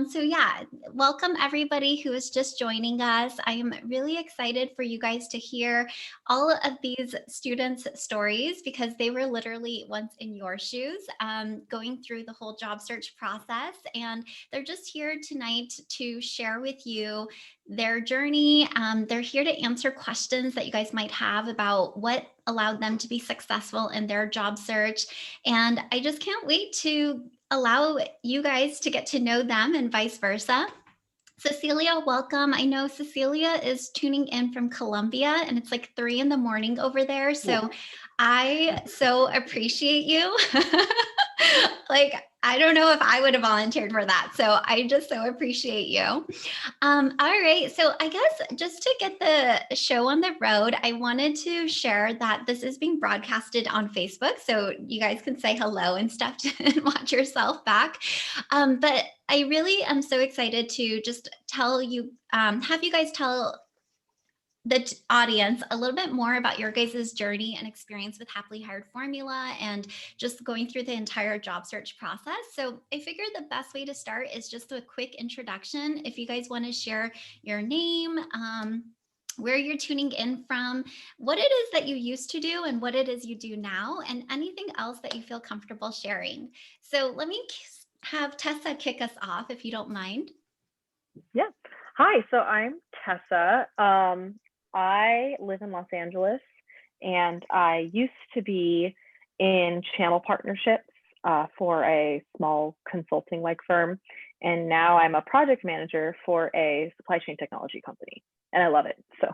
So yeah, welcome everybody who is just joining us. I am really excited for you guys to hear all of these students' stories because they were literally once in your shoes, going through the whole job search process. And they're just here tonight to share with you their journey. They're here to answer questions that you guys might have about what allowed them to be successful in their job search. And I just can't wait to allow you guys to get to know them and vice versa. Cecilia, welcome. I know Cecilia is tuning in from Colombia and it's like 3 a.m. over there. So I so appreciate you. Like, I don't know if I would have volunteered for that. So I just so appreciate you. All right. So I guess just to get the show on the road, I wanted to share that this is being broadcasted on Facebook. So you guys can say hello and stuff and watch yourself back. But I really am so excited to just tell you, have you guys tell the audience a little bit more about your guys' journey and experience with Happily Hired Formula and just going through the entire job search process. So I figured the best way to start is just a quick introduction. If you guys want to share your name, where you're tuning in from, what it is that you used to do and what it is you do now, and anything else that you feel comfortable sharing. So let me have Tessa kick us off if you don't mind. Yeah. Hi, so I'm Tessa. I live in Los Angeles, and I used to be in channel partnerships for a small consulting-like firm, and now I'm a project manager for a supply chain technology company, and I love it. So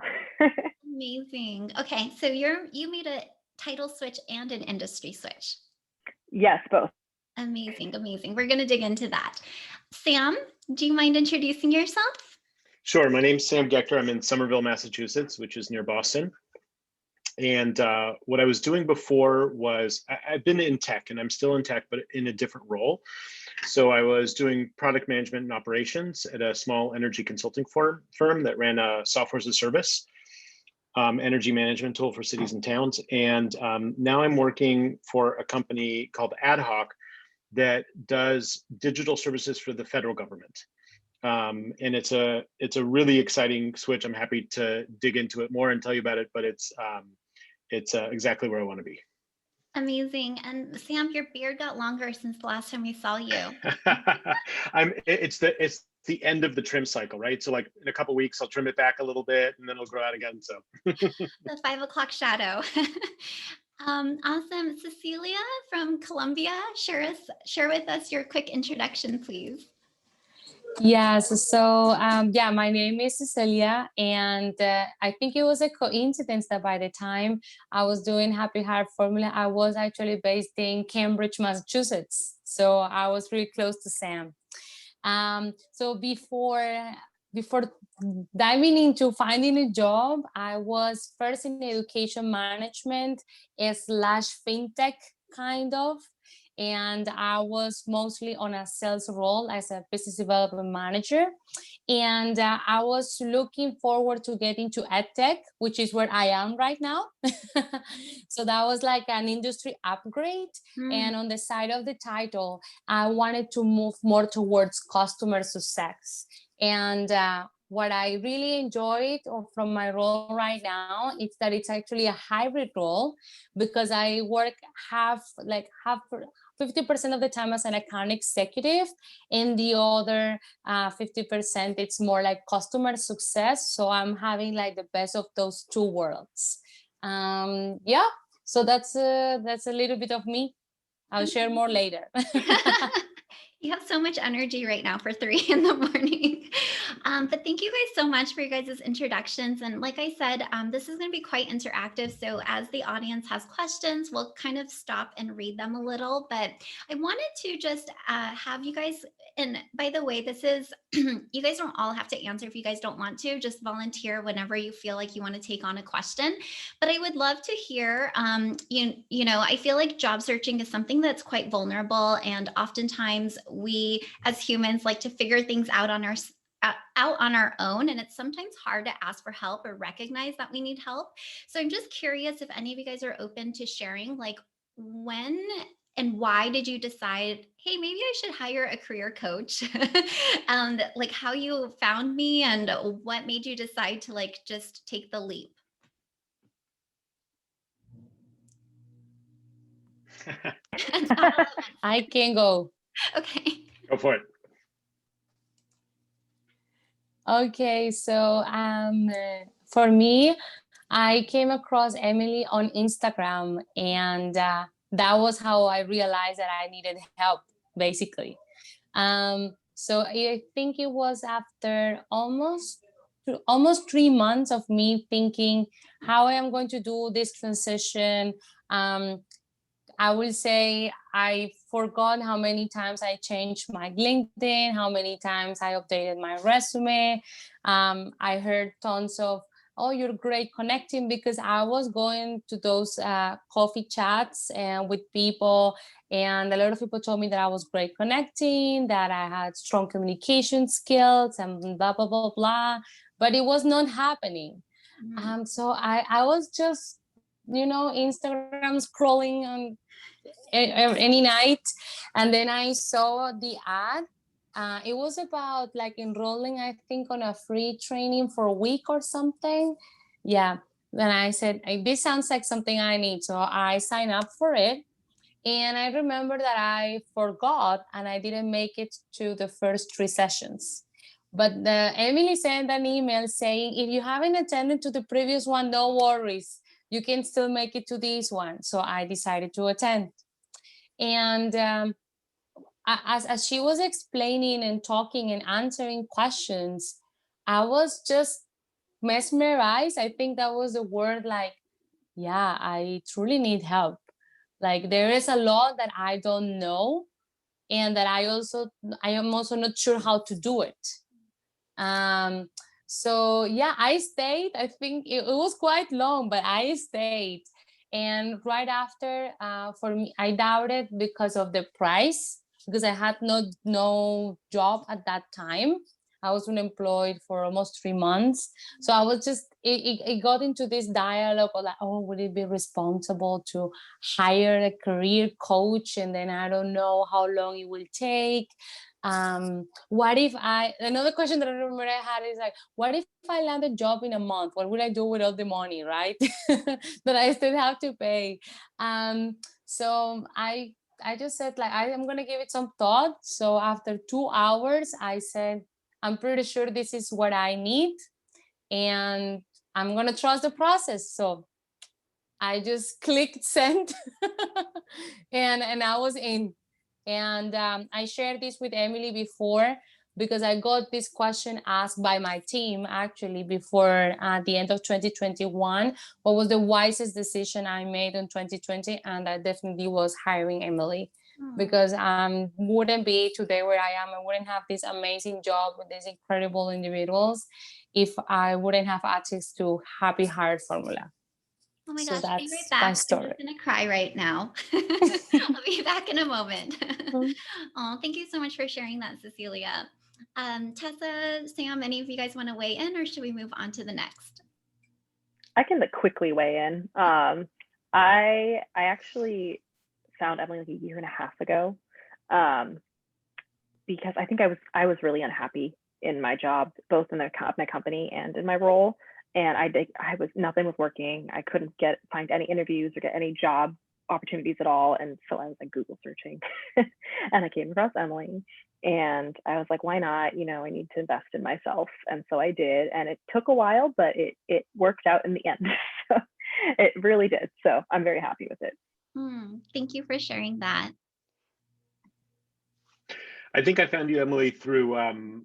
amazing. Okay, so you made a title switch and an industry switch. Yes, both. Amazing, amazing. We're going to dig into that. Sam, do you mind introducing yourself? Sure. My name's Sam Gechter. I'm in Somerville, Massachusetts, which is near Boston. And what I was doing before was I've been in tech, and I'm still in tech, but in a different role. So I was doing product management and operations at a small energy consulting firm that ran a software as a service energy management tool for cities and towns. And now I'm working for a company called Ad Hoc that does digital services for the federal government. And it's a really exciting switch. I'm happy to dig into it more and tell you about it, but it's exactly where I want to be. Amazing. And Sam, your beard got longer since the last time we saw you. It's the end of the trim cycle, right? So like in a couple of weeks, I'll trim it back a little bit and then it'll grow out again. So the 5 o'clock shadow. Awesome. Cecilia from Colombia, share with us your quick introduction, please. Yes, so yeah, my name is Cecilia, and I think it was a coincidence that by the time I was doing Happy Hired Formula, I was actually based in Cambridge, Massachusetts. So I was really close to Sam. So before diving into finding a job, I was first in education management / fintech kind of. And I was mostly on a sales role as a business development manager. And I was looking forward to get into EdTech, which is where I am right now. So that was like an industry upgrade. And on the side of the title, I wanted to move more towards customer success. And what I really enjoyed from my role right now is that it's actually a hybrid role because I work half 50% of the time as an account executive, and the other 50% it's more like customer success. So I'm having like the best of those two worlds. Yeah, so that's a little bit of me. I'll share more later. You have so much energy right now for 3 a.m. But thank you guys so much for your guys' introductions. And like I said, this is going to be quite interactive. So as the audience has questions, we'll kind of stop and read them a little. But I wanted to just have you guys, and by the way, this is, you guys don't all have to answer if you guys don't want to, just volunteer whenever you feel like you want to take on a question. But I would love to hear, you know, I feel like job searching is something that's quite vulnerable, and oftentimes we as humans like to figure things out on our own, and it's sometimes hard to ask for help or recognize that we need help. So I'm just curious if any of you guys are open to sharing, like, when And why did you decide, hey, maybe I should hire a career coach? And like how you found me and what made you decide to like just take the leap? Not all at I can go. once. Okay. Go for it. Okay, so for me, I came across Emily on Instagram, and that was how I realized that I needed help, basically. So I think it was after almost 3 months of me thinking how I am going to do this transition. Um, I will say I forgot how many times I changed my LinkedIn, how many times I updated my resume. I heard tons of, oh, you're great connecting, because I was going to those coffee chats and with people, and a lot of people told me that I was great connecting, that I had strong communication skills, and blah blah blah blah. But it was not happening. Mm. So I was just, Instagram scrolling on any night, and then I saw the ad. It was about like enrolling, I think, on a free training for a week or something. Yeah. Then I said, this sounds like something I need. So I signed up for it. And I remember that I forgot and I didn't make it to the first 3 sessions. But Emily sent an email saying, if you haven't attended to the previous one, no worries. You can still make it to this one. So I decided to attend. And as she was explaining and talking and answering questions, I was just mesmerized. I think that was the word, like, yeah, I truly need help. Like, there is a lot that I don't know, and that I am also not sure how to do it. So yeah, I stayed. I think it was quite long, but I stayed. And right after, for me, I doubted because of the price, because I had no job at that time. I was unemployed for almost 3 months. So I was just, it got into this dialogue of like, oh, would it be responsible to hire a career coach? And then I don't know how long it will take. What if another question that I remember I had is like, what if I land a job in a month? What would I do with all the money, right? That I still have to pay. So I just said, like, I am gonna give it some thought. So after 2 hours, I said, I'm pretty sure this is what I need, and I'm gonna trust the process. So I just clicked send, and I was in. And I shared this with Emily before, because I got this question asked by my team actually before the end of 2021. What was the wisest decision I made in 2020? And that definitely was hiring Emily, Mm. because wouldn't be today where I am. I wouldn't have this amazing job with these incredible individuals if I wouldn't have access to Happy Heart Formula. Oh my So gosh, be right that's my back. I'm story. just gonna cry right now. I'll be back in a moment. Mhm. Oh, thank you so much for sharing that, Cecilia. Tessa, Sam, any of you guys want to weigh in, or should we move on to the next? I can quickly weigh in. I actually found Emily like a year and a half ago, because I think I was really unhappy in my job, both in my company and in my role. And nothing was working. I couldn't find any interviews or get any job opportunities at all. And so I was like Google searching, and I came across Emily, and I was like, why not? I need to invest in myself. And so I did, and it took a while, but it worked out in the end. So it really did. So I'm very happy with it. Thank you for sharing that. I think I found you, Emily, through an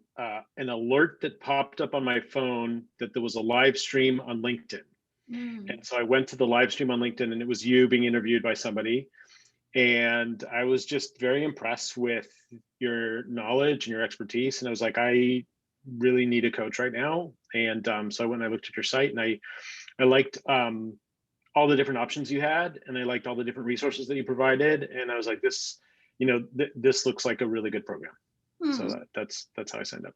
alert that popped up on my phone that there was a live stream on LinkedIn. And so I went to the live stream on LinkedIn, and it was you being interviewed by somebody. And I was just very impressed with your knowledge and your expertise. And I was like, I really need a coach right now. And so I went and I looked at your site, and I liked all the different options you had, and I liked all the different resources that you provided. And I was like, this looks like a really good program. So Hmm. that's how I signed up.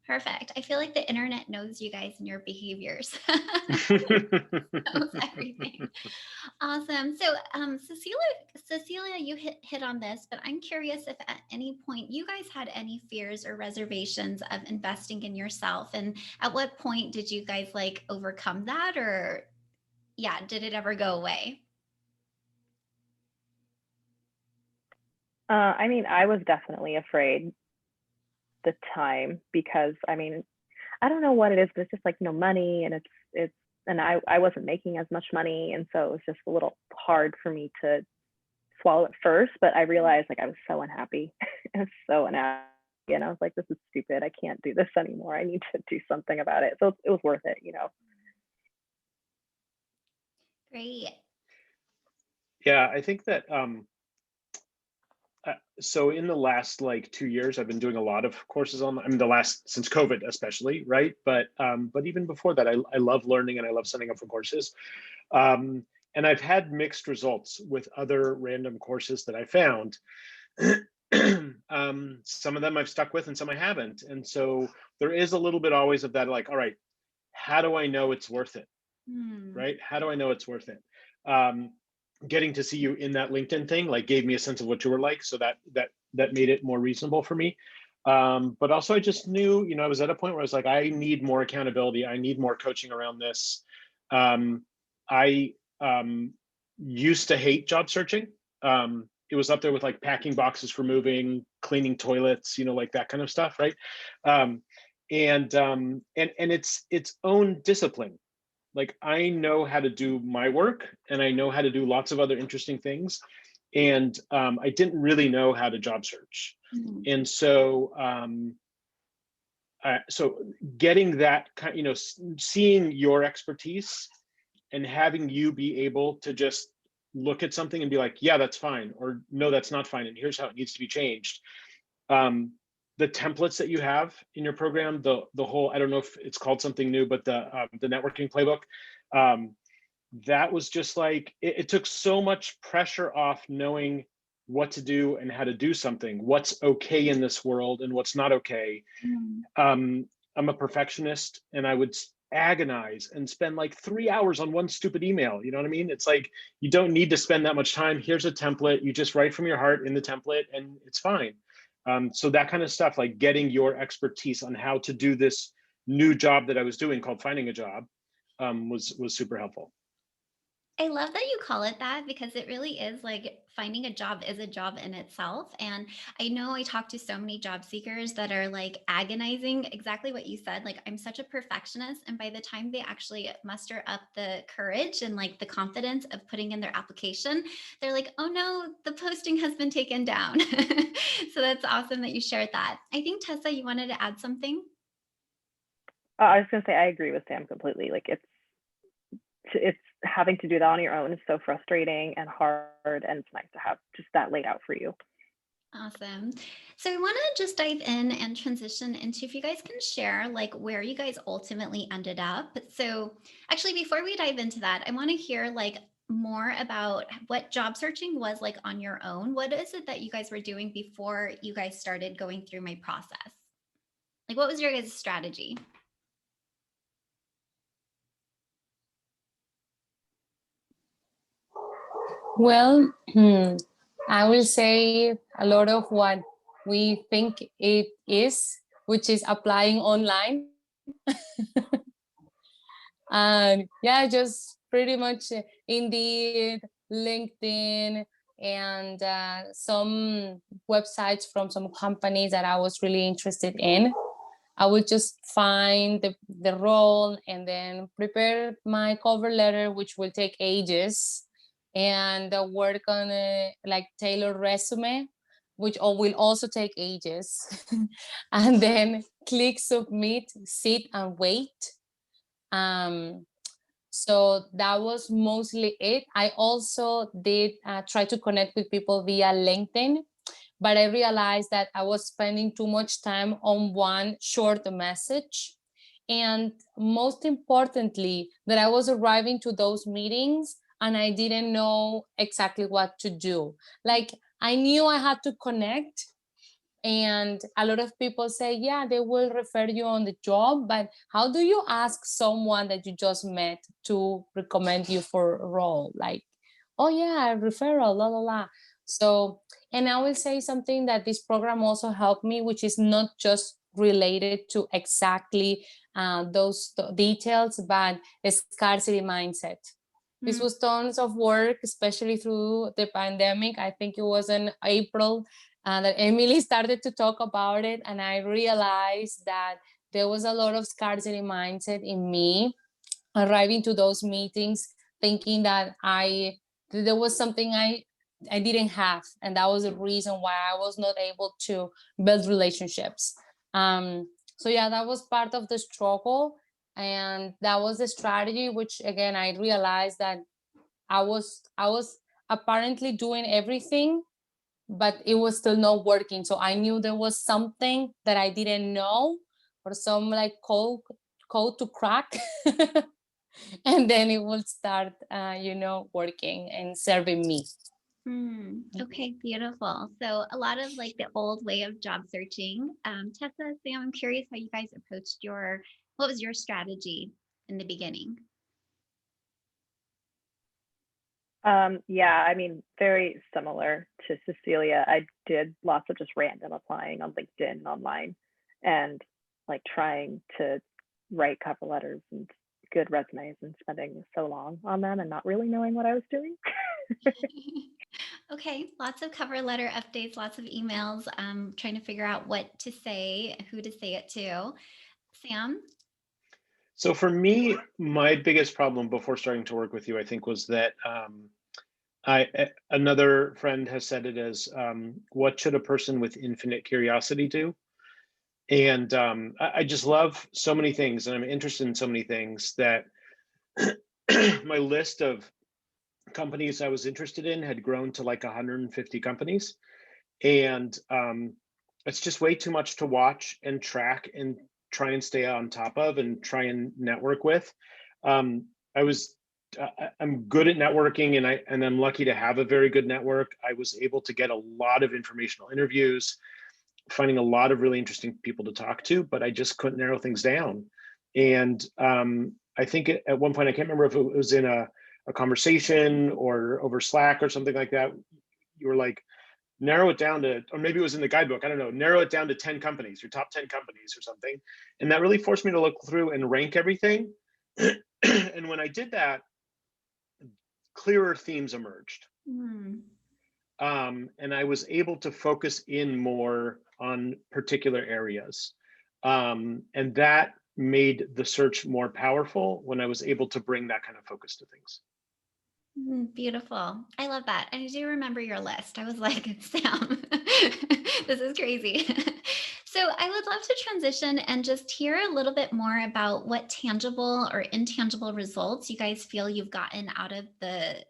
Perfect. I feel like the internet knows you guys and your behaviors. Knows everything. Awesome. So, Cecilia, you hit on this, but I'm curious if at any point you guys had any fears or reservations of investing in yourself, and at what point did you guys like overcome that, or yeah, did it ever go away? I mean, I was definitely afraid the time because I mean, I don't know what it is, but it's just like no money, and and I wasn't making as much money, and so it was just a little hard for me to swallow at first. But I realized like I was so unhappy. I was so unhappy, and I was like, this is stupid. I can't do this anymore. I need to do something about it. So it was worth it, you know. Great. Yeah, I think that so in the last like 2 years, I've been doing a lot of courses on, I mean, the last, since COVID especially, right? But even before that, I love learning and I love signing up for courses. And I've had mixed results with other random courses that I found. Some of them I've stuck with and some I haven't. And so there is a little bit always of that, like, all right, how do I know it's worth it? Right? How do I know it's worth it? Getting to see you in that LinkedIn thing like gave me a sense of what you were like, so that made it more reasonable for me. But also I just knew, I was at a point where I was like, I need more accountability. I need more coaching around this. I used to hate job searching. It was up there with like packing boxes for moving, cleaning toilets, like that kind of stuff, right? And it's its own discipline. Like I know how to do my work and I know how to do lots of other interesting things. And I didn't really know how to job search. And so, so getting that kind, seeing your expertise and having you be able to just look at something and be like, yeah, that's fine, or no, that's not fine, and here's how it needs to be changed. The templates that you have in your program, the whole, I don't know if it's called something new, but the networking playbook, that was just like, it took so much pressure off knowing what to do and how to do something, what's okay in this world and what's not okay. I'm a perfectionist and I would agonize and spend like 3 hours on one stupid email. You know what I mean? It's like, you don't need to spend that much time. Here's a template. You just write from your heart in the template and it's fine. So that kind of stuff, like getting your expertise on how to do this new job that I was doing called finding a job, was super helpful. I love that you call it that, because it really is like finding a job is a job in itself. And I know I talk to so many job seekers that are like agonizing exactly what you said. Like, I'm such a perfectionist. And by the time they actually muster up the courage and like the confidence of putting in their application, they're like, oh no, the posting has been taken down. So that's awesome that you shared that. I think, Tessa, you wanted to add something? I was gonna say I agree with Sam completely. Like it's having to do that on your own is so frustrating and hard, and it's nice to have just that laid out for you. Awesome. So I want to just dive in and transition into, if you guys can share like where you guys ultimately ended up. So actually, before we dive into that, I want to hear like more about what job searching was like on your own. What is it that you guys were doing before you guys started going through my process? Like, what was your guys' strategy? Well, I will say a lot of what we think it is, which is applying online. And yeah, just pretty much Indeed, LinkedIn, and some websites from some companies that I was really interested in. I would just find the role and then prepare my cover letter, which will take ages, and work on a like tailored resume, which will also take ages. And then click submit, sit and wait. So that was mostly it. I also did try to connect with people via LinkedIn, but I realized that I was spending too much time on one short message. And most importantly, that I was arriving to those meetings and I didn't know exactly what to do. Like, I knew I had to connect, And a lot of people say, yeah, they will refer you on the job, but how do you ask someone that you just met to recommend you for a role? Like, oh yeah, referral, la la la. So, and I will say something that this program also helped me, which is not just related to exactly those details, but a scarcity mindset. This Mm. was tons of work, especially through the pandemic. I think it was in April that Emily started to talk about it. And I realized that there was a lot of scarcity mindset in me arriving to those meetings, thinking that there was something I didn't have. And that was the reason why I was not able to build relationships. So yeah, that was part of the struggle. And that was the strategy, which again, I realized that I was apparently doing everything, but it was still not working. So I knew there was something that I didn't know, or some like code to crack. And then it will start, working and serving me. Okay, beautiful. So a lot of like the old way of job searching. Tessa, Sam, I'm curious how you guys approached what was your strategy in the beginning? Yeah, I mean, very similar to Cecilia. I did lots of just random applying on LinkedIn and online, and like trying to write cover letters and good resumes and spending so long on them and not really knowing what I was doing. Okay, lots of cover letter updates, lots of emails, trying to figure out what to say, who to say it to. Sam? So for me, my biggest problem before starting to work with you, I think, was that another friend has said it as, what should a person with infinite curiosity do? And I just love so many things, and I'm interested in so many things that my list of companies I was interested in had grown to like 150 companies. And it's just way too much to watch and track and try and stay on top of and try and network with. I'm good at networking, and I'm lucky to have a very good network. I was able to get a lot of informational interviews, finding a lot of really interesting people to talk to, but I just couldn't narrow things down. And I think at one point, I can't remember if it was in a conversation or over Slack or something like that, you were like, narrow it down to, or maybe it was in the guidebook, I don't know, narrow it down to 10 companies, your top 10 companies or something. And that really forced me to look through and rank everything. And when I did that, clearer themes emerged. And I was able to focus in more on particular areas. And that made the search more powerful when I was able to bring that kind of focus to things. Beautiful. I love that. And I do remember your list. I was like, Sam, this is crazy. So I would love to transition and just hear a little bit more about what tangible or intangible results you guys feel you've gotten out of the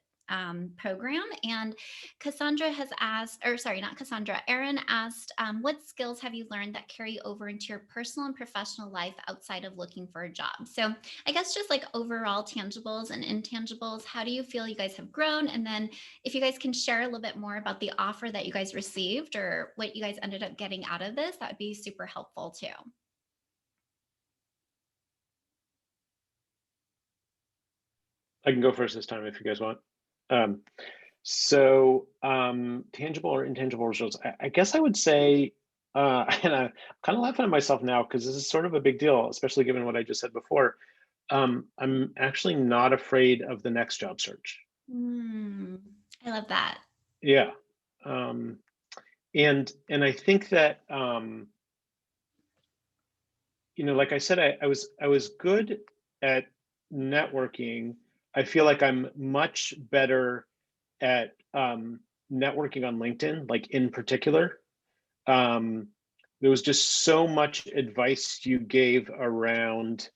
program. And Cassandra has asked, or sorry, not Cassandra, Erin asked, what skills have you learned that carry over into your personal and professional life outside of looking for a job? So I guess just like overall tangibles and intangibles, how do you feel you guys have grown? And then if you guys can share a little bit more about the offer that you guys received or what you guys ended up getting out of this, that would be super helpful too. I can go first this time if you guys want. Tangible or intangible results, I guess I would say, and I'm kind of laughing at myself now because this is sort of a big deal, especially given what I just said before. I'm actually not afraid of the next job search. I love that. Yeah. And I think that, like I said, I was good at networking. I feel like I'm much better at networking on LinkedIn, like in particular. There was just so much advice you gave around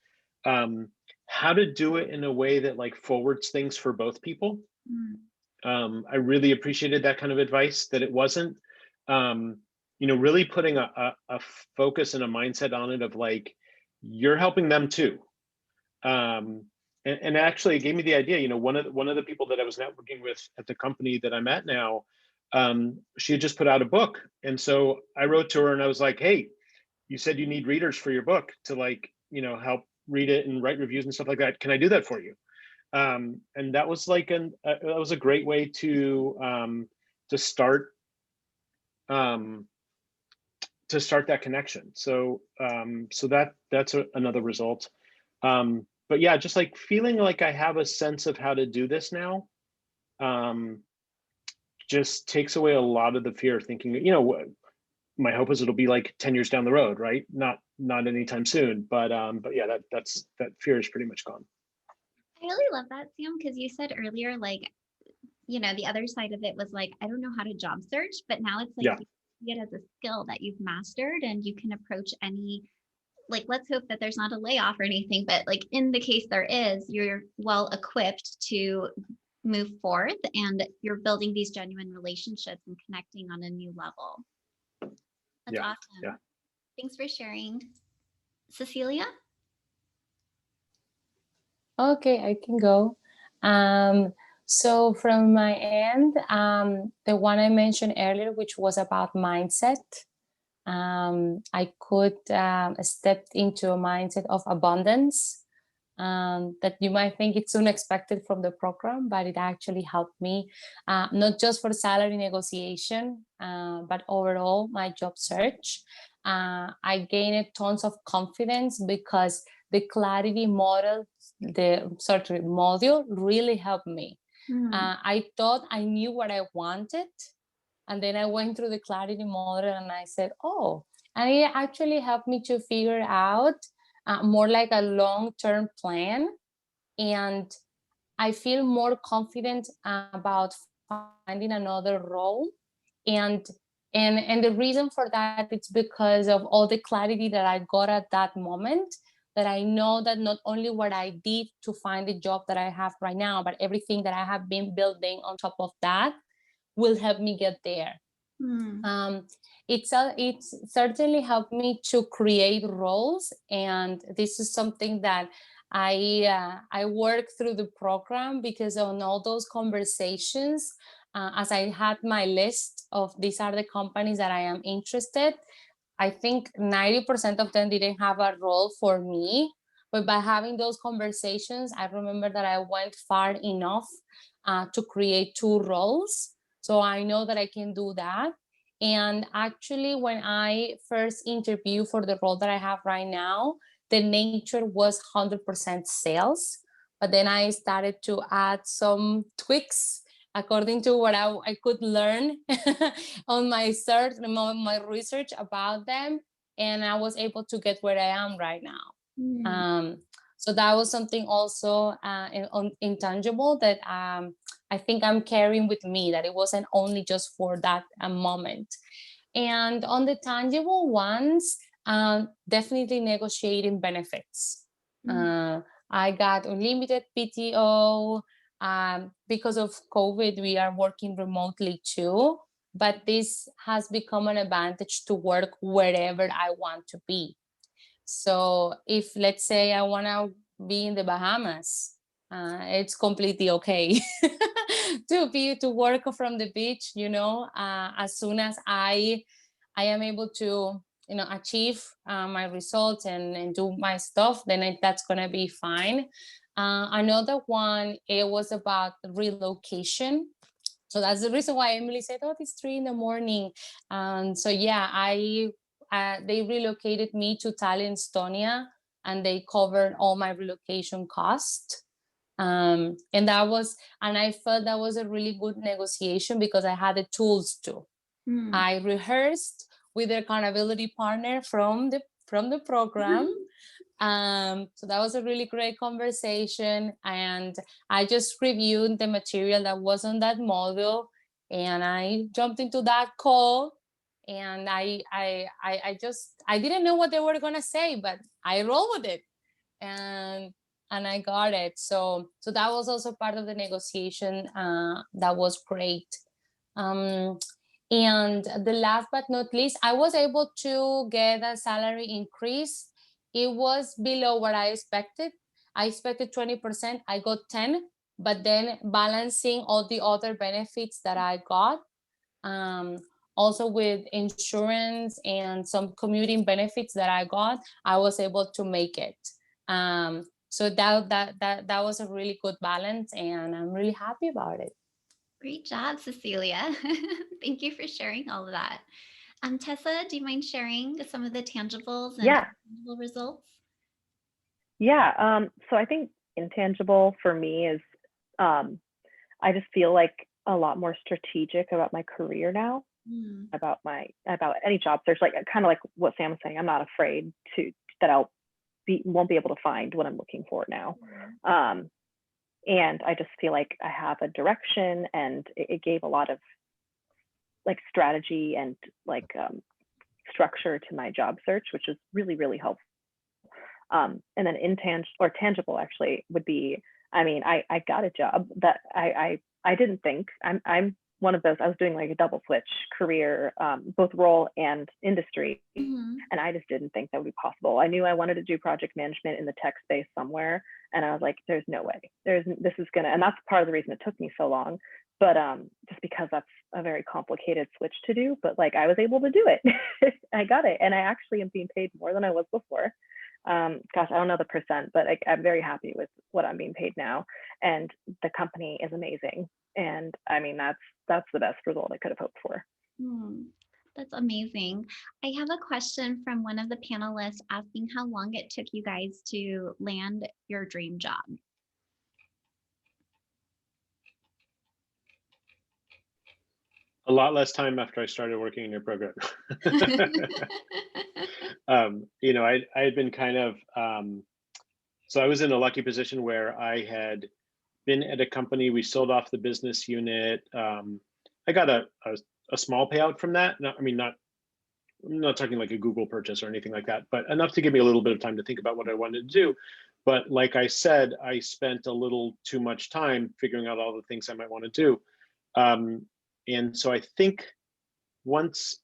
how to do it in a way that like forwards things for both people. I really appreciated that kind of advice, that it wasn't, really putting a focus and a mindset on it of like, you're helping them too. And actually it gave me the idea, one of the people that I was networking with at the company that I'm at now, she had just put out a book. And so I wrote to her and I was like, hey, you said you need readers for your book to like, help read it and write reviews and stuff like that. Can I do that for you? And that was like that was a great way to start that connection. So that's another result. But yeah, just like feeling like I have a sense of how to do this now, just takes away a lot of the fear, thinking, my hope is it'll be like 10 years down the road, right? Not anytime soon, but yeah, that fear is pretty much gone. I really love that, Sam, because you said earlier, like, the other side of it was like, I don't know how to job search, but now it's like, Yeah. you see it as a skill that you've mastered and you can approach any, like, let's hope that there's not a layoff or anything, but like in the case there is, you're well equipped to move forth and you're building these genuine relationships and connecting on a new level. That's awesome. Yeah. Thanks for sharing. Cecilia? Okay, I can go. So from my end, the one I mentioned earlier, which was about mindset, I could step into a mindset of abundance that you might think it's unexpected from the program, but it actually helped me, not just for salary negotiation, but overall my job search. I gained tons of confidence because the clarity model, module really helped me. I thought I knew what I wanted. And then I went through the clarity model and I said, oh, and it actually helped me to figure out more like a long-term plan. And I feel more confident about finding another role. And the reason for that, it's because of all the clarity that I got at that moment, that I know that not only what I did to find the job that I have right now, but everything that I have been building on top of that will help me get there. It's certainly helped me to create roles, and this is something that I work through the program, because on all those conversations, as I had my list of these are the companies that I am interested, I think 90% of them didn't have a role for me. But by having those conversations, I remember that I went far enough to create 2 roles. So I know that I can do that. And actually, when I first interviewed for the role that I have right now, the nature was 100% sales. But then I started to add some tweaks according to what I could learn on my search, my research about them. And I was able to get where I am right now. So that was something also intangible that I think I'm carrying with me, that it wasn't only just for that moment. And on the tangible ones, definitely negotiating benefits. I got unlimited PTO. Because of COVID, we are working remotely too, but this has become an advantage to work wherever I want to be. So if, let's say, I want to be in the Bahamas, it's completely okay to work from the beach, as soon as I am able to, achieve my results and do my stuff, then that's going to be fine. Another one, it was about relocation. So that's the reason why Emily said, oh, it's 3 a.m. So yeah, they relocated me to Tallinn, Estonia, and they covered all my relocation costs. And I felt that was a really good negotiation because I had the tools to. I rehearsed with the accountability partner from the program. So that was a really great conversation, and I just reviewed the material that was on that module, and I jumped into that call, and I didn't know what they were gonna say, but I rolled with it, and I got it. So that was also part of the negotiation. That was great. And the last but not least, I was able to get a salary increase. It was below what I expected. I expected 20%, I got 10, but then balancing all the other benefits that I got, Also with insurance and some commuting benefits that I got, I was able to make it. So that was a really good balance, and I'm really happy about it. Great job, Cecilia. Thank you for sharing all of that. Tessa, do you mind sharing some of the tangibles and Yeah. intangible results? Yeah. So I think intangible for me is I just feel like a lot more strategic about my career now, about any job search, like kind of like what Sam was saying. I'm not afraid that won't be able to find what I'm looking for now. And I just feel like I have a direction, and it gave a lot of like strategy and like structure to my job search, which is really, really helpful. And then tangible actually would be, I mean, I got a job that I didn't think. I'm one of those, I was doing like a double switch career, both role and industry. And I just didn't think that would be possible. I knew I wanted to do project management in the tech space somewhere. And I was like, there's no way. And that's part of the reason it took me so long. But just because that's a very complicated switch to do, but like I was able to do it. I got it. And I actually am being paid more than I was before. Gosh, I don't know the percent, but I'm very happy with what I'm being paid now. And the company is amazing. And I mean, that's the best result I could have hoped for. That's amazing. I have a question from one of the panelists asking how long it took you guys to land your dream job. A lot less time after I started working in your program. You know, I had been kind of, so I was in a lucky position where I had been at a company, we sold off the business unit. I got a small payout from that. I'm not talking like a Google purchase or anything like that, but enough to give me a little bit of time to think about what I wanted to do. But like I said, I spent a little too much time figuring out all the things I might want to do. And so I think once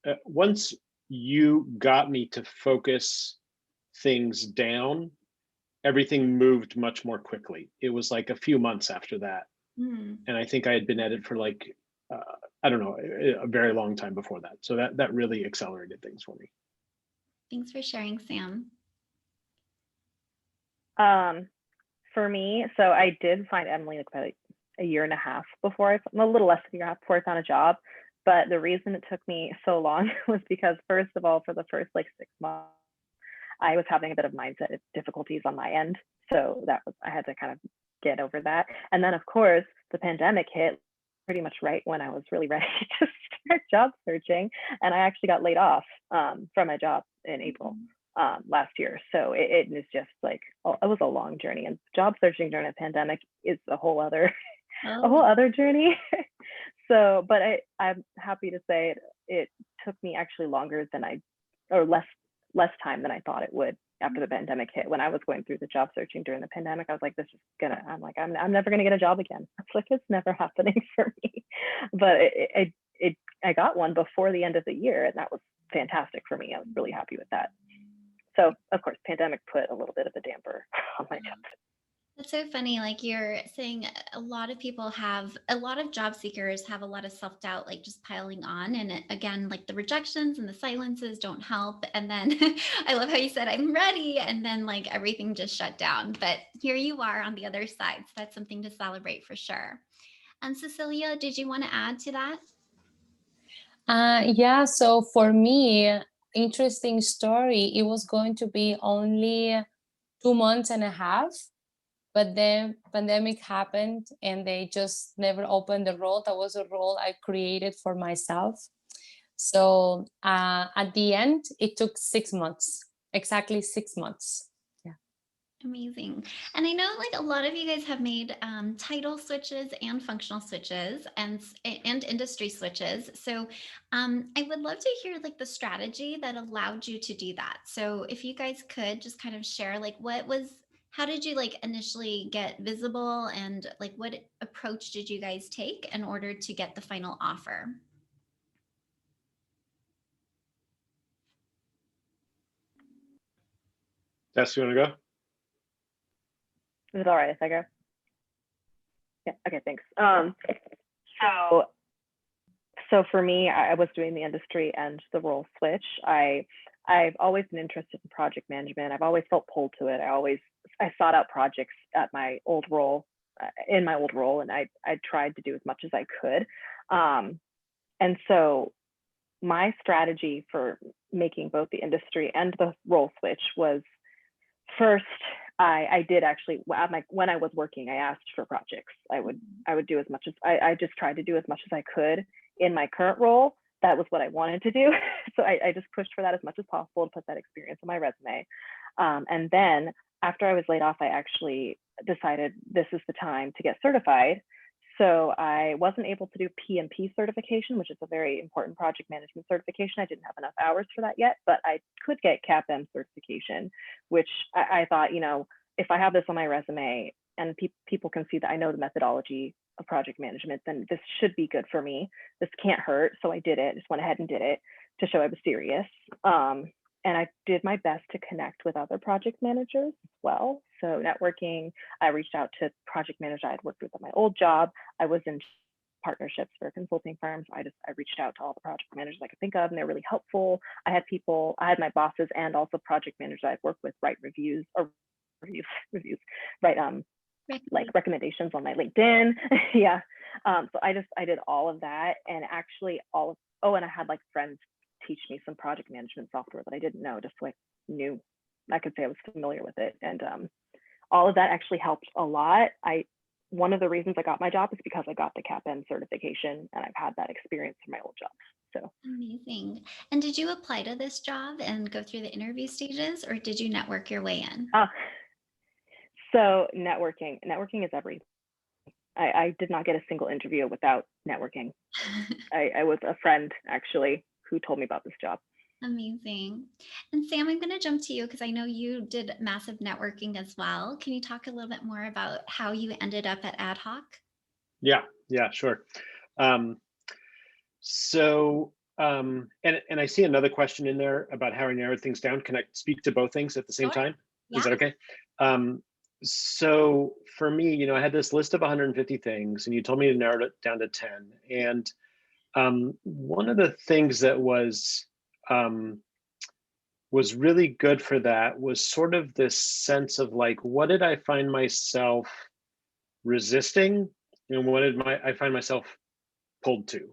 you got me to focus things down, everything moved much more quickly. It was like a few months after that. And I think I had been at it for like, I don't know, a very long time before that. So that really accelerated things for me. Thanks for sharing, Sam. For me, so I did find Emily like about a year and a half before a little less than a year and a half before I found a job. But the reason it took me so long was because, first of all, for the first like 6 months, I was having a bit of mindset difficulties on my end. So I had to kind of get over that. And then of course, the pandemic hit pretty much right when I was really ready to start job searching. And I actually got laid off from my job in April last year. So it was just like, it was a long journey, and job searching during a pandemic is a whole other journey. So, but I'm happy to say it took me actually longer than less time than I thought it would after the pandemic hit. When I was going through the job searching during the pandemic, I was like, I'm never gonna get a job again. It's like, it's never happening for me. But I got one before the end of the year, and that was fantastic for me. I was really happy with that. So of course, pandemic put a little bit of a damper on my job. That's so funny. Like you're saying, a lot of job seekers have a lot of self-doubt, like just piling on. And again, like the rejections and the silences don't help. And then I love how you said, I'm ready. And then like everything just shut down. But here you are on the other side. So that's something to celebrate for sure. And Cecilia, did you want to add to that? Yeah, so for me, interesting story. It was going to be only 2 months and a half. But then pandemic happened and they just never opened the role. That was a role I created for myself. So at the end, it took 6 months, exactly 6 months. Yeah. Amazing. And I know like a lot of you guys have made title switches and functional switches and industry switches. So I would love to hear like the strategy that allowed you to do that. So if you guys could just kind of share like how did you like initially get visible, and like what approach did you guys take in order to get the final offer? Tess, you want to go? Is it all right if I go? Yeah, okay, thanks. So So for me, I was doing the industry and the role switch. I've always been interested in project management. I've always felt pulled to it. I sought out projects at my old role, in my old role, and I tried to do as much as I could. And so my strategy for making both the industry and the role switch was, first, I did actually, when I was working, I asked for projects. I would do as much as, I just tried to do as much as I could in my current role. That was what I wanted to do. So I just pushed for that as much as possible to put that experience on my resume. And then after I was laid off, I actually decided this is the time to get certified. So I wasn't able to do PMP certification, which is a very important project management certification. I didn't have enough hours for that yet, but I could get CAPM certification, which I thought, you know, if I have this on my resume and people can see that I know the methodology of project management, then this should be good for me. This can't hurt. So I did it, just went ahead and did it to show I was serious. And I did my best to connect with other project managers as well. So networking, I reached out to project managers I had worked with at my old job. I was in partnerships for consulting firms. I reached out to all the project managers I could think of, and they're really helpful. I had my bosses and also project managers I've worked with write reviews, write like recommendations on my LinkedIn. Yeah. So I did all of that, and actually and I had like friends teach me some project management software that I didn't know, just so I could say I was familiar with it. And all of that actually helped a lot. One of the reasons I got my job is because I got the CAPM certification, and I've had that experience in my old job. So amazing. And did you apply to this job and go through the interview stages, or did you network your way in? So networking is everything. I did not get a single interview without networking. I was a friend actually who told me about this job. Amazing. And Sam, I'm going to jump to you because I know you did massive networking as well. Can you talk a little bit more about how you ended up at Ad Hoc? Yeah, sure. And I see another question in there about how I narrowed things down. Can I speak to both things at the same time? Yeah. Is that okay? So for me, you know, I had this list of 150 things, and you told me to narrow it down to 10. And one of the things that was really good for that was sort of this sense of like, what did I find myself resisting, and what did I find myself pulled to?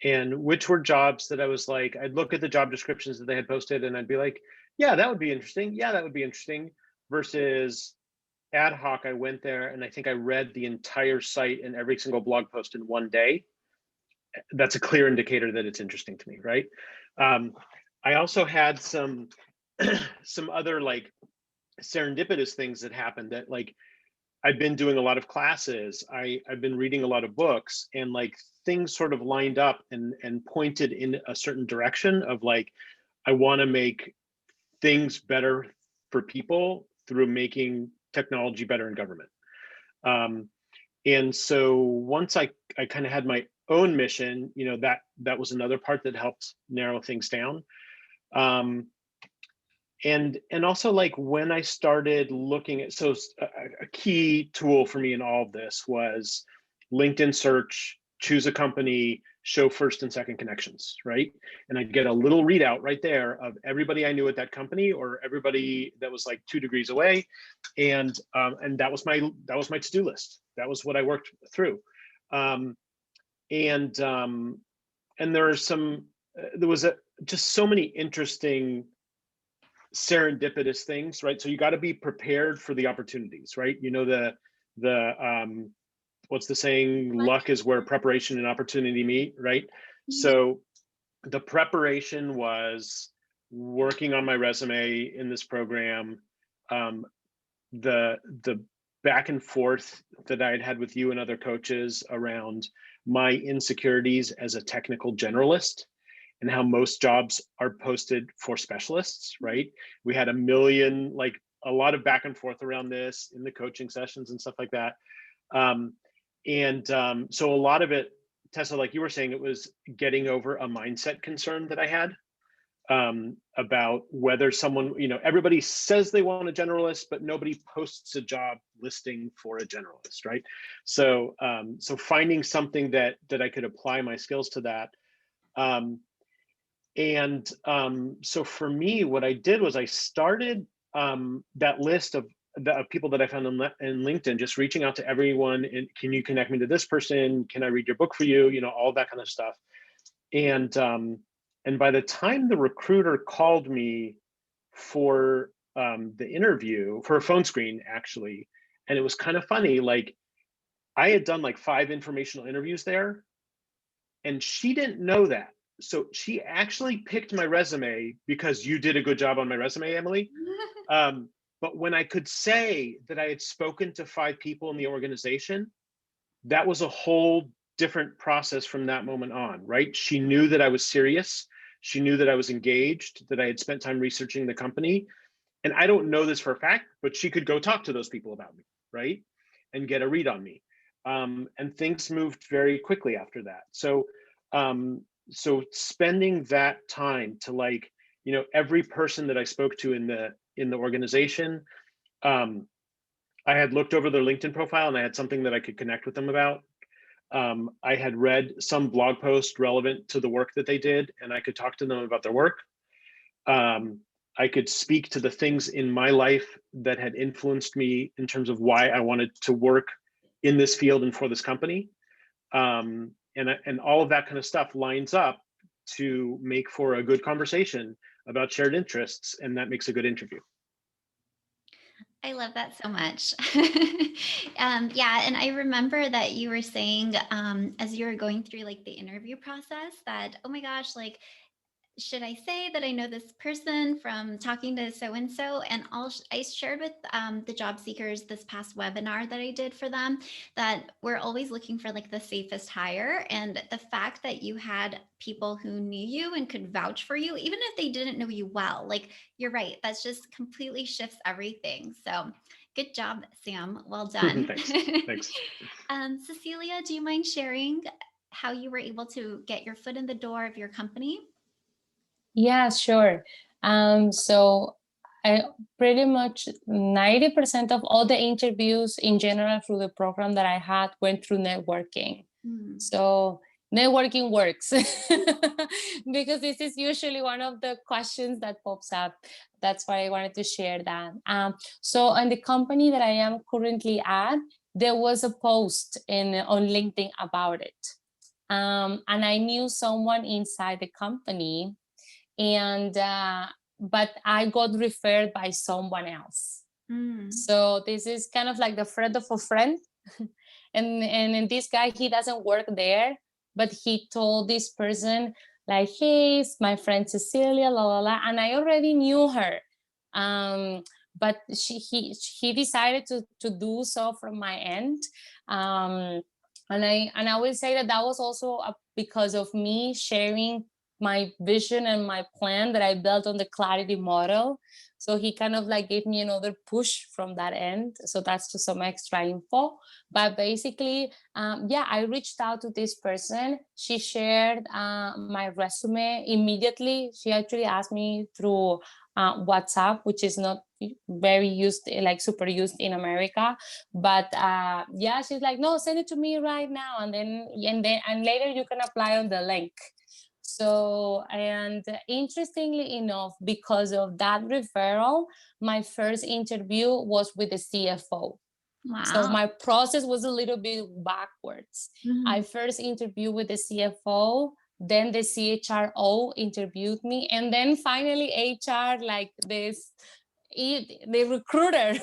And which were jobs that I was like, I'd look at the job descriptions that they had posted and I'd be like, yeah, that would be interesting. Yeah, that would be interesting. Versus Ad Hoc, I went there and I think I read the entire site and every single blog post in one day. That's a clear indicator that it's interesting to me, right? I also had some other like serendipitous things that happened that like I've been doing a lot of classes. I've been reading a lot of books, and like things sort of lined up and pointed in a certain direction of like, I want to make things better for people through making technology better in government. And so once I kind of had my own mission, you know, that was another part that helped narrow things down. And also like when I started looking at, so a key tool for me in all of this was LinkedIn search, choose a company, show first and second connections, right? And I'd get a little readout right there of everybody I knew at that company or everybody that was like 2 degrees away. And that was my to-do list. That was what I worked through. And there was just so many interesting serendipitous things, right? So you got to be prepared for the opportunities, right? You know, the what's the saying? Luck is where preparation and opportunity meet, right? Mm-hmm. So the preparation was working on my resume in this program, the back and forth that I'd had with you and other coaches around my insecurities as a technical generalist, and how most jobs are posted for specialists, right? We had a lot of back and forth around this in the coaching sessions and stuff like that. So a lot of it, Tessa, like you were saying, it was getting over a mindset concern that I had. about whether someone, everybody says they want a generalist, but nobody posts a job listing for a generalist, right? So so finding something that I could apply my skills to that. So for me, what I did was I started that list of people that I found in LinkedIn, just reaching out to everyone. And can you connect me to this person? Can I read your book for you? All that kind of stuff. And by the time the recruiter called me for the interview, for a phone screen, actually, and it was kind of funny, like I had done like 5 informational interviews there, and she didn't know that. So she actually picked my resume because you did a good job on my resume, Emily. But when I could say that I had spoken to 5 people in the organization, that was a whole different process from that moment on, right? She knew that I was serious. She knew that I was engaged, that I had spent time researching the company. And I don't know this for a fact, but she could go talk to those people about me, right? And get a read on me. And things moved very quickly after that. So spending that time to, like, every person that I spoke to in the organization, I had looked over their LinkedIn profile and I had something that I could connect with them about. I had read some blog post relevant to the work that they did, and I could talk to them about their work. I could speak to the things in my life that had influenced me in terms of why I wanted to work in this field and for this company. And all of that kind of stuff lines up to make for a good conversation about shared interests, and that makes a good interview. I love that so much. Yeah, and I remember that you were saying as you were going through like the interview process that, oh my gosh, like, should I say that I know this person from talking to so-and-so? And I shared with the job seekers this past webinar that I did for them that we're always looking for like the safest hire. And the fact that you had people who knew you and could vouch for you, even if they didn't know you well, like, you're right, that's just completely shifts everything. So good job, Sam. Well done. Thanks. Cecilia, do you mind sharing how you were able to get your foot in the door of your company? Yeah, sure. So I pretty much 90% of all the interviews in general through the program that I had went through networking. So networking works because this is usually one of the questions that pops up. That's why I wanted to share that. So in the company that I am currently at, there was a post on LinkedIn about it. And I knew someone inside the company, and but I got referred by someone else. So this is kind of like the friend of a friend. and this guy, he doesn't work there, but he told this person like, hey, it's my friend Cecilia, la la la, and I already knew her. But he decided to do so from my end. And I will say that was also because of me sharing my vision and my plan that I built on the clarity model. So he kind of like gave me another push from that end. So that's just some extra info. But basically, yeah, I reached out to this person. She shared my resume immediately. She actually asked me through WhatsApp, which is not very used, like super used in America. But yeah, she's like, no, send it to me right now. And later you can apply on the link. So, and interestingly enough, because of that referral, my first interview was with the CFO. Wow. So my process was a little bit backwards. I first interviewed with the CFO, then the CHRO interviewed me, and then finally HR, like the recruiter,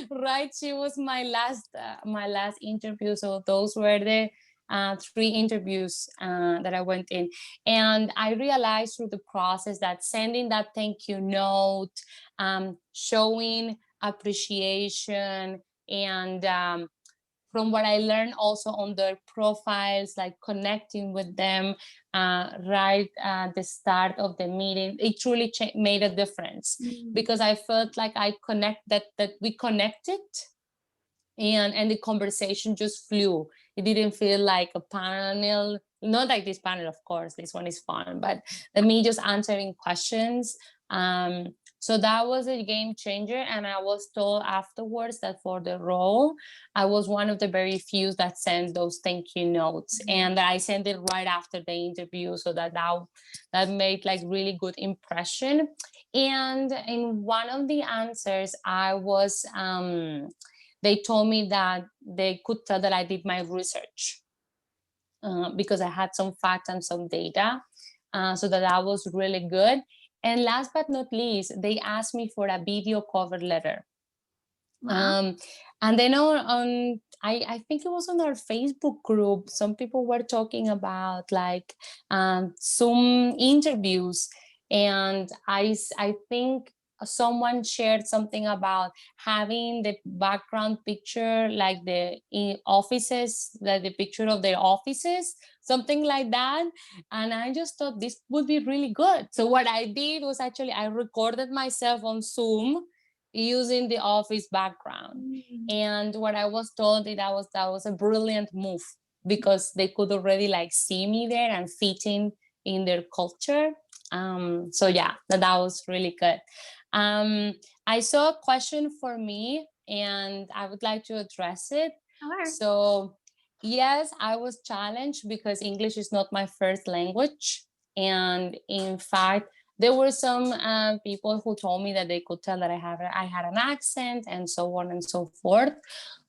right? She was my last interview. So those were the 3 interviews that I went in. And I realized through the process that sending that thank you note, showing appreciation, and from what I learned also on their profiles, like connecting with them right at the start of the meeting, it truly made a difference because I felt like that we connected, and the conversation just flew. It didn't feel like a panel not like this panel, of course, this one is fun, but me just answering questions. So that was a game changer. And I was told afterwards that for the role, I was one of the very few that sent those thank you notes. And I sent it right after the interview. So that made like really good impression. And in one of the answers, I was, they told me that they could tell that I did my research because I had some facts and some data. So that was really good. And last but not least, they asked me for a video cover letter. Wow. And then I think it was on our Facebook group, some people were talking about like Zoom interviews. And I think someone shared something about having the background picture, like the offices, like the picture of their offices, something like that. And I just thought this would be really good. So what I did was actually I recorded myself on Zoom using the office background. And what I was told that was a brilliant move, because they could already like see me there and fit in their culture. So yeah, that was really good. I saw a question for me and I would like to address it. Sure. So yes, I was challenged because English is not my first language. And in fact, there were some people who told me that they could tell that I had an accent and so on and so forth.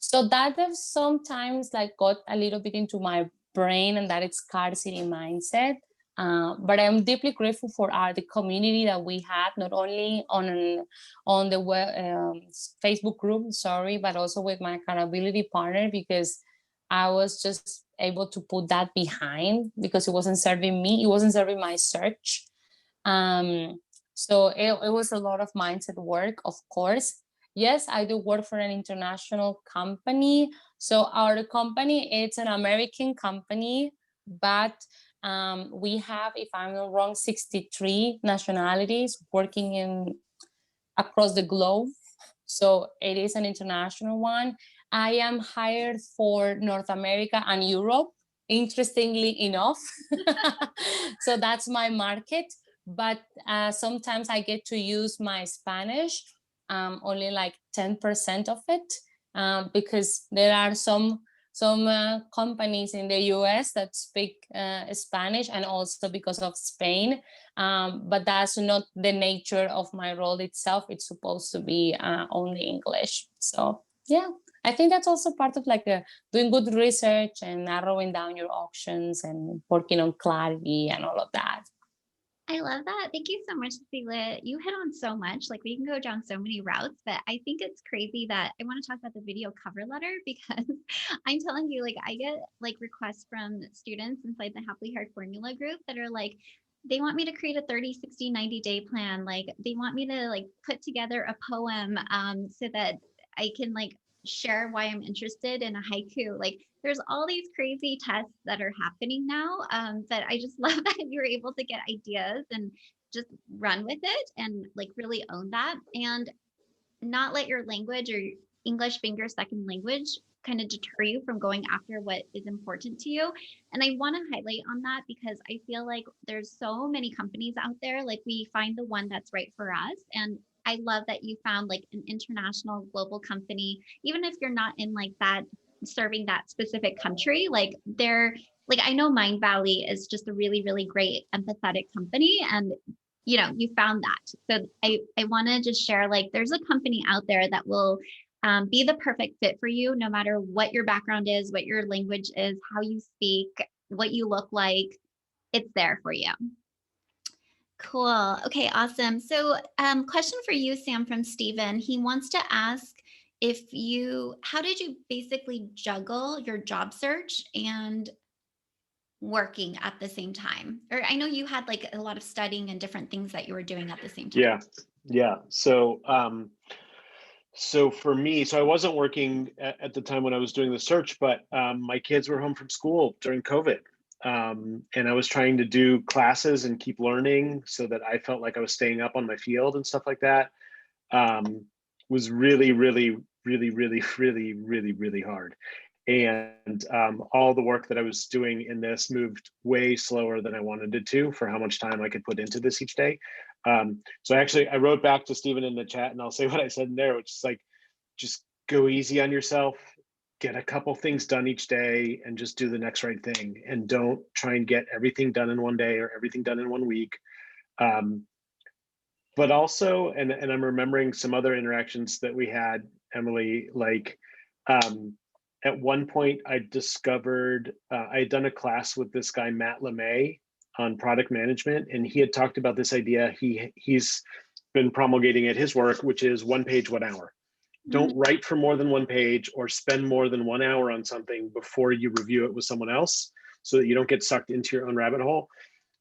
So that has sometimes like got a little bit into my brain, and that it's scarcity mindset. But I'm deeply grateful for the community that we had, not only on the Facebook group, but also with my accountability partner, because I was just able to put that behind, because it wasn't serving me, it wasn't serving my search. So it was a lot of mindset work, of course. Yes, I do work for an international company. So our company, it's an American company, but we have, if I'm not wrong, 63 nationalities working across the globe. So it is an international one. I am hired for North America and Europe, interestingly enough. So that's my market. But sometimes I get to use my Spanish, only like 10% of it, because there are some companies in the US that speak Spanish, and also because of Spain. But that's not the nature of my role itself. It's supposed to be only English. So yeah, I think that's also part of like doing good research and narrowing down your options and working on clarity and all of that. I love that. Thank you so much, Cecilia. You hit on so much. Like we can go down so many routes, but I think it's crazy that I want to talk about the video cover letter, because I'm telling you, like I get like requests from students inside the Happily Hard Formula group that are like, they want me to create a 30, 60, 90-day plan. Like they want me to like put together a poem so that I can like share why I'm interested in a haiku. Like there's all these crazy tests that are happening now, that I just love that you're able to get ideas and just run with it and like really own that, and not let your language or English being your second language kind of deter you from going after what is important to you. And I want to highlight on that because I feel like there's so many companies out there. Like we find the one that's right for us. And I love that you found like an international global company, even if you're not in like that serving that specific country. Like they're like, I know Mind Valley is just a really, really great empathetic company, and you found that. So I want to just share, like, there's a company out there that will be the perfect fit for you, no matter what your background is, what your language is, how you speak, what you look like. It's there for you. Cool. Okay, awesome. So question for you, Sam, from Steven. He wants to ask how did you basically juggle your job search and working at the same time? Or I know you had like a lot of studying and different things that you were doing at the same time. Yeah. So for me, I wasn't working at the time when I was doing the search, but my kids were home from school during COVID. And I was trying to do classes and keep learning so that I felt like I was staying up on my field and stuff like that. Was really, really, really, really, really, really, really hard. And all the work that I was doing in this moved way slower than I wanted it to for how much time I could put into this each day. So I wrote back to Stephen in the chat, and I'll say what I said in there, which is like, just go easy on yourself, get a couple things done each day, and just do the next right thing. And don't try and get everything done in one day or everything done in 1 week. But also, and I'm remembering some other interactions that we had, Emily, like at one point I discovered, I had done a class with this guy, Matt LeMay, on product management. And he had talked about this idea. He's been promulgating at his work, which is 1 page, 1 hour. Don't write for more than 1 page or spend more than 1 hour on something before you review it with someone else, so that you don't get sucked into your own rabbit hole.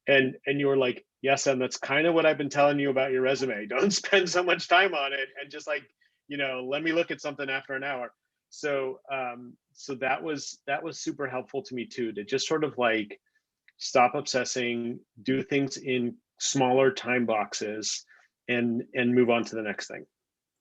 And you were like, yes, and that's kind of what I've been telling you about your resume. Don't spend so much time on it, and just like, let me look at something after an hour. So so that was super helpful to me too, to just sort of like stop obsessing, do things in smaller time boxes, and move on to the next thing.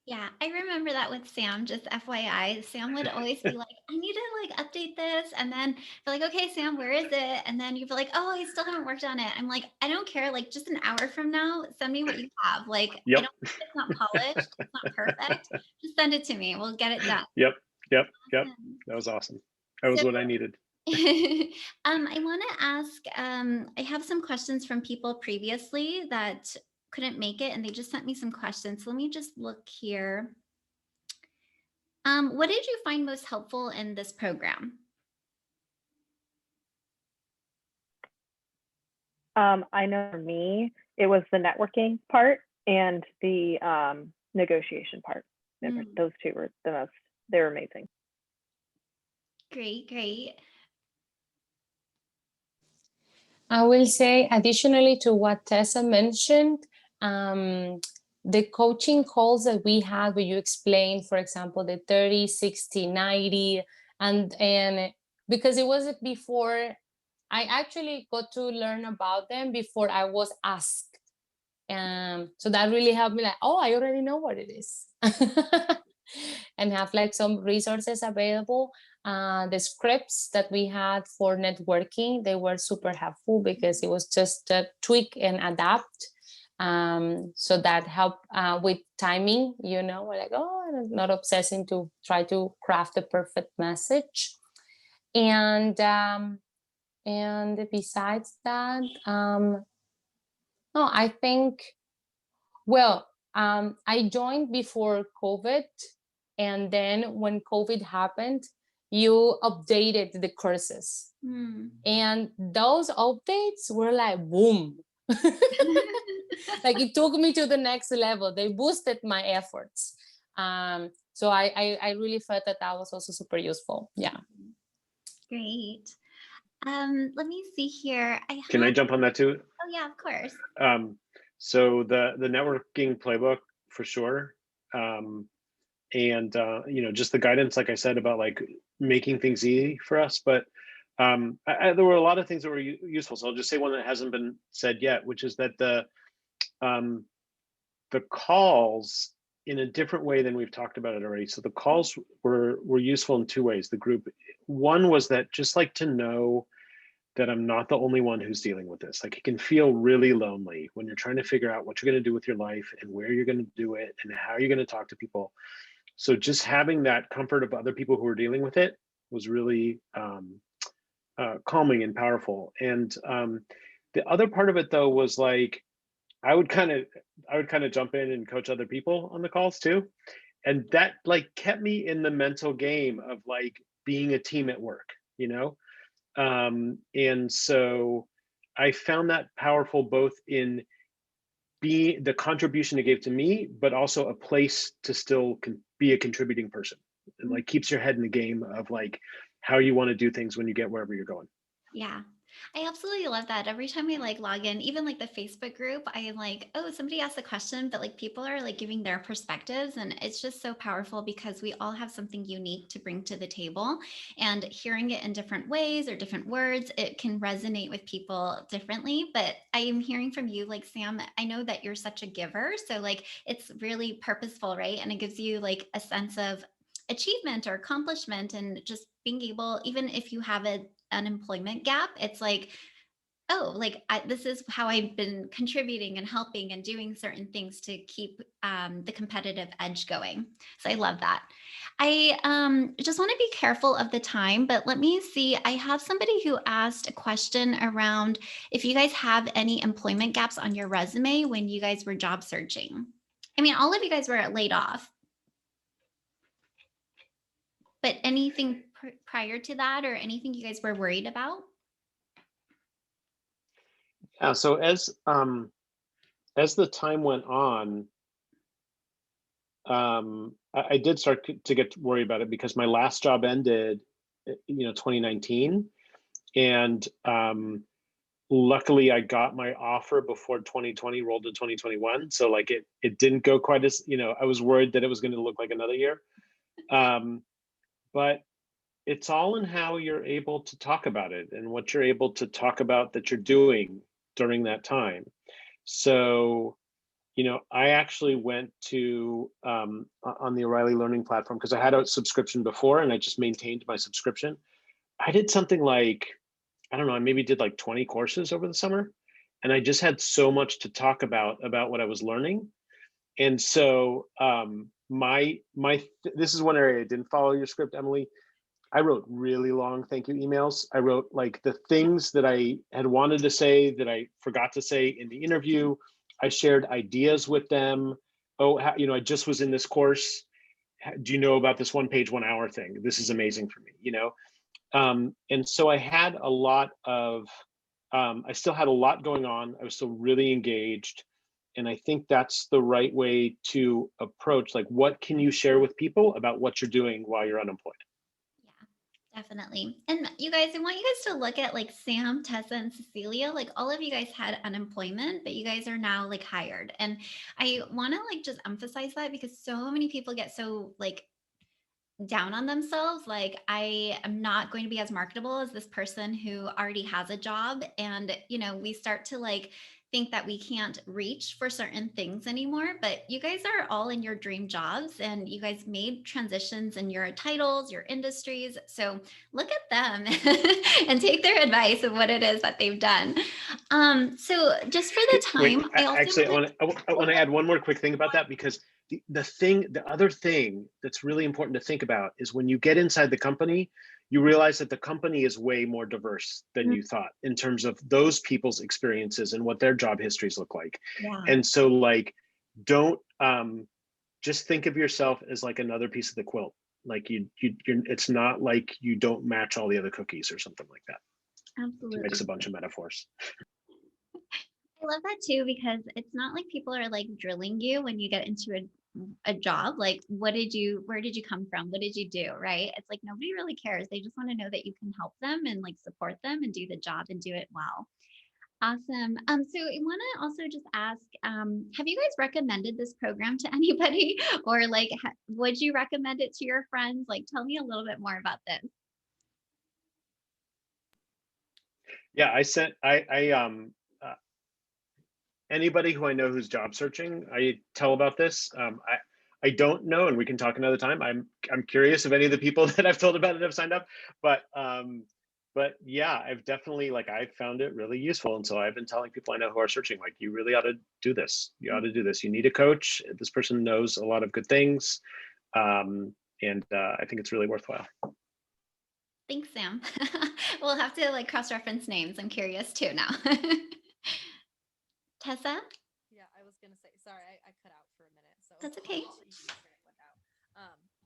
Yeah, I remember that with Sam, just FYI. Sam would always be like, I need to like update this. And then be like, okay, Sam, where is it? And then you'd be like, oh, I still haven't worked on it. I'm like, I don't care. Like just an hour from now, send me what you have. Like, Yep. I don't, it's not polished. It's not perfect. Just send it to me. We'll get it done. Yep. Awesome. That was awesome. That was So, what I needed. I want to ask, I have some questions from people previously that couldn't make it, and they just sent me some questions. So let me just look here. What did you find most helpful in this program? I know for me, it was the networking part and the negotiation part. Those two were they were amazing. Great, great. I will say, additionally to what Tessa mentioned, the coaching calls that we had where you explained, for example, the 30, 60, 90, and because it was before, I actually got to learn about them before I was asked. So that really helped me, like, oh, I already know what it is. And have like some resources available. The scripts that we had for networking, they were super helpful because it was just tweak and adapt. So that helped with timing, we're like, oh, not obsessing to try to craft the perfect message. And besides that, no, I think, well, I joined before COVID. And then when COVID happened, you updated the courses. And those updates were like, boom. Like it took me to the next level. They boosted my efforts. So I really felt that was also super useful. Yeah. Great. Let me see here. Can I jump on that too? Oh yeah, of course. So the networking playbook for sure. And just the guidance, like I said, about like making things easy for us. But there were a lot of things that were useful. So I'll just say one that hasn't been said yet, which is that the calls, in a different way than we've talked about it already. So the calls were useful in 2 ways. The group, one was that just like to know that I'm not the only one who's dealing with this. Like it can feel really lonely when you're trying to figure out what you're going to do with your life and where you're going to do it and how you're going to talk to people. So just having that comfort of other people who are dealing with it was really calming and powerful. And the other part of it though was like, I would kind of jump in and coach other people on the calls too. And that like kept me in the mental game of like being a team at work, and so I found that powerful both in being the contribution it gave to me, but also a place to still be a contributing person, and like keeps your head in the game of like how you want to do things when you get wherever you're going. Yeah, I absolutely love that. Every time I like log in, even like the Facebook group, I am like, oh, somebody asked a question, but like people are like giving their perspectives. And it's just so powerful because we all have something unique to bring to the table, and hearing it in different ways or different words, it can resonate with people differently. But I am hearing from you, like Sam, I know that you're such a giver. So like it's really purposeful, right? And it gives you like a sense of achievement or accomplishment, and just being able, even if you have an employment gap, it's like, oh, like this is how I've been contributing and helping and doing certain things to keep the competitive edge going. So I love that. I just want to be careful of the time, but let me see. I have somebody who asked a question around if you guys have any employment gaps on your resume when you guys were job searching. I mean, all of you guys were laid off, but anything prior to that or anything you guys were worried about? Yeah, so as the time went on, I did start to get worried about it because my last job ended, 2019, and luckily I got my offer before 2020 rolled to 2021. So like it didn't go quite as, I was worried that it was going to look like another year. But it's all in how you're able to talk about it and what you're able to talk about that you're doing during that time. So, I actually went to on the O'Reilly Learning platform because I had a subscription before and I just maintained my subscription. I did something like, I don't know, I maybe did like 20 courses over the summer. And I just had so much to talk about what I was learning. And so this is one area I didn't follow your script, Emily. I wrote really long thank you emails. I wrote like the things that I had wanted to say that I forgot to say in the interview. I shared ideas with them. Oh, I just was in this course. Do you know about this 1 page, 1 hour thing? This is amazing for me, and so I had a lot of, I still had a lot going on. I was still really engaged. And I think that's the right way to approach, like, what can you share with people about what you're doing while you're unemployed? Definitely. And you guys, I want you guys to look at like Sam, Tessa, and Cecilia. Like all of you guys had unemployment, but you guys are now like hired. And I want to like just emphasize that because so many people get so like down on themselves. Like, I am not going to be as marketable as this person who already has a job. And, we start to like think that we can't reach for certain things anymore. But you guys are all in your dream jobs and you guys made transitions in your titles, your industries. So look at them and take their advice of what it is that they've done. So just for the Wait, time, I also actually, I want to add one more quick thing about that, because the other thing that's really important to think about is when you get inside the company, you realize that the company is way more diverse than you thought in terms of those people's experiences and what their job histories look like. Yeah. And so like, don't just think of yourself as like another piece of the quilt. Like you're, it's not like you don't match all the other cookies or something like that. Absolutely. To mix a bunch of metaphors. I love that too, because it's not like people are like drilling you when you get into a job. Like, where did you come from? What did you do? Right. It's like nobody really cares. They just want to know that you can help them and like support them and do the job and do it well. Awesome. So I want to also just ask, have you guys recommended this program to anybody or like, would you recommend it to your friends? Like, tell me a little bit more about this. Yeah, anybody who I know who's job searching, I tell about this. I don't know, and we can talk another time. I'm curious if any of the people that I've told about it have signed up, but yeah, I've definitely I've found it really useful, and so I've been telling people I know who are searching, like, you really ought to do this. You ought to do this. You need a coach. This person knows a lot of good things, and I think it's really worthwhile. Thanks, Sam. We'll have to like cross-reference names. I'm curious too now. Tessa? Yeah, I was gonna say, sorry, I cut out for a minute. So that's okay.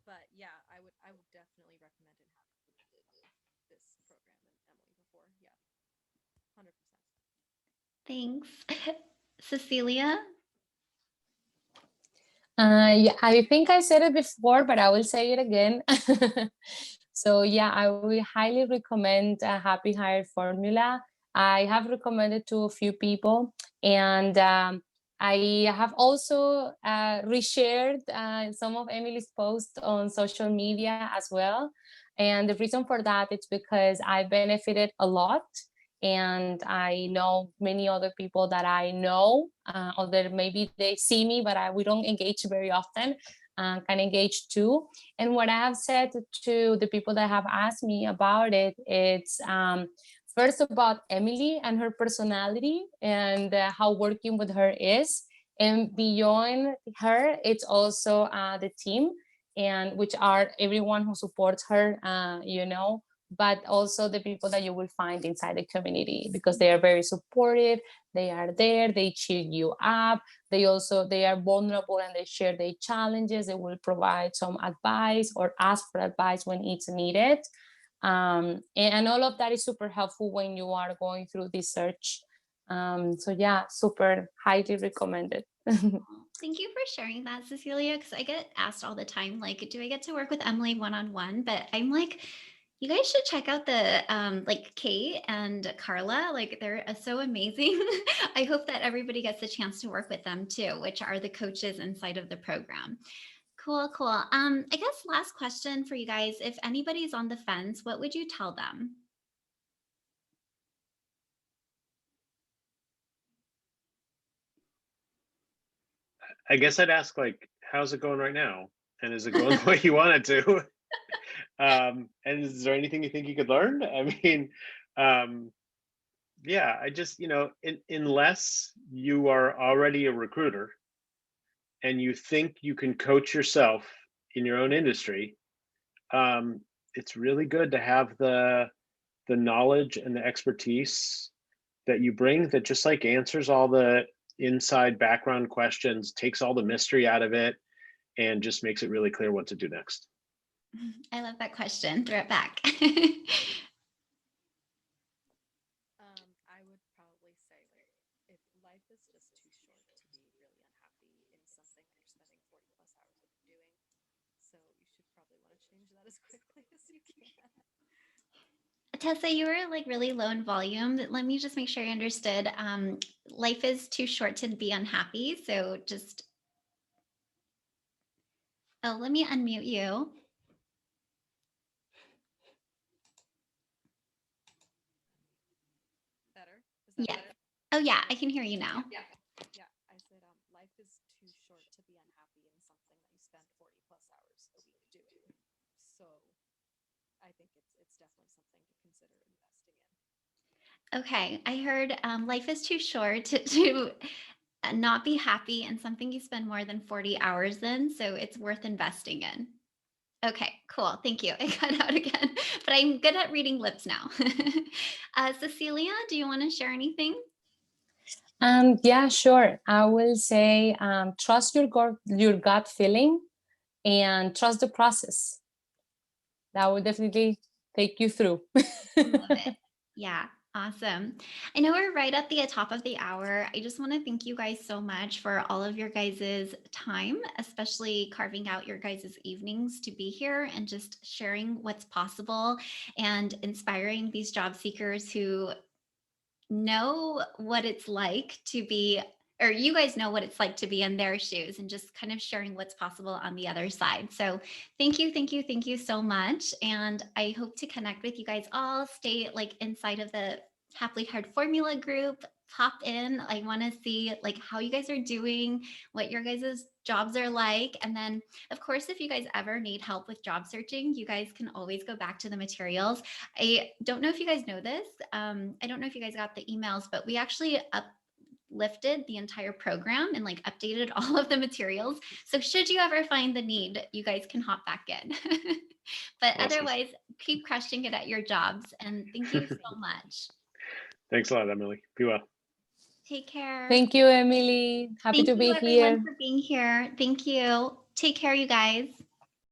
But yeah, I would definitely recommend and have this program and Emily before. Yeah, 100%. Thanks. Cecilia? Yeah, I think I said it before, but I will say it again. So yeah, I will highly recommend a Happy Hire formula. I have recommended to a few people, and I have also reshared some of Emily's posts on social media as well. And the reason for that is because I benefited a lot. And I know many other people that I know, or that maybe they see me, but we don't engage very often. can engage too. And what I have said to the people that have asked me about it, it's first about Emily and her personality and how working with her is. And beyond her, it's also the team, and which are everyone who supports her, you know, but also the people that you will find inside the community, because they are very supportive. They are there, they cheer you up. They are vulnerable and they share their challenges. They will provide some advice or ask for advice when it's needed. And all of that is super helpful when you are going through this search. So yeah, super highly recommended. Thank you for sharing that, Cecilia, because I get asked all the time, like, do I get to work with Emily one-on-one? But I'm like, you guys should check out the like Kate and Carla, like they're so amazing. I hope that everybody gets a chance to work with them too, which are the coaches inside of the program. Cool, cool. I guess last question for you guys, if anybody's on the fence, what would you tell them? I guess I'd ask, like, how's it going right now? And is it going the way you want it to? And is there anything you think you could learn? I mean, yeah, I just, unless you are already a recruiter and you think you can coach yourself in your own industry, it's really good to have the knowledge and the expertise that you bring that just like answers all the inside background questions, takes all the mystery out of it, and just makes it really clear what to do next. I love that question. Throw it back. I would probably say, like, if life is just too short to be really unhappy in something that you're spending 40 plus hours of doing, so you should probably want to change that as quickly as you can. Tessa, you were like really low in volume. Let me just make sure I understood. Life is too short to be unhappy. So just, oh, let me unmute you. Better? Is that Yeah. better? Oh yeah, I can hear you now. Yeah. Yeah. I said, life is too short to be unhappy in something that you spend 40 plus hours a week doing. So I think it's definitely something to consider investing in. Okay, I heard life is too short to not be happy in something you spend more than 40 hours in, so it's worth investing in. Okay, cool. Thank you. I got out again, but I'm good at reading lips now. Cecilia, do you want to share anything? Yeah, sure. I will say trust your gut feeling and trust the process. That will definitely take you through. Love it. Yeah, awesome. I know we're right at the top of the hour. I just want to thank you guys so much for all of your guys' time, especially carving out your guys' evenings to be here and just sharing what's possible and inspiring these job seekers who know what it's like to be, or you guys know what it's like to be in their shoes, and just kind of sharing what's possible on the other side. So thank you, thank you, thank you so much. And I hope to connect with you guys all. Stay like inside of the Happily Hard Formula group. Pop in. I want to see like how you guys are doing, what your guys' jobs are like. And then of course, if you guys ever need help with job searching, you guys can always go back to the materials. I don't know if you guys know this. I don't know if you guys got the emails, but we actually uplifted the entire program and like updated all of the materials. So should you ever find the need, you guys can hop back in. But Awesome. otherwise, keep crushing it at your jobs. And thank you so much. Thanks a lot, Emily. Be well. Take care. Thank you, Emily. Happy Thank to you be everyone here. for being here. Thank you. Take care, you guys.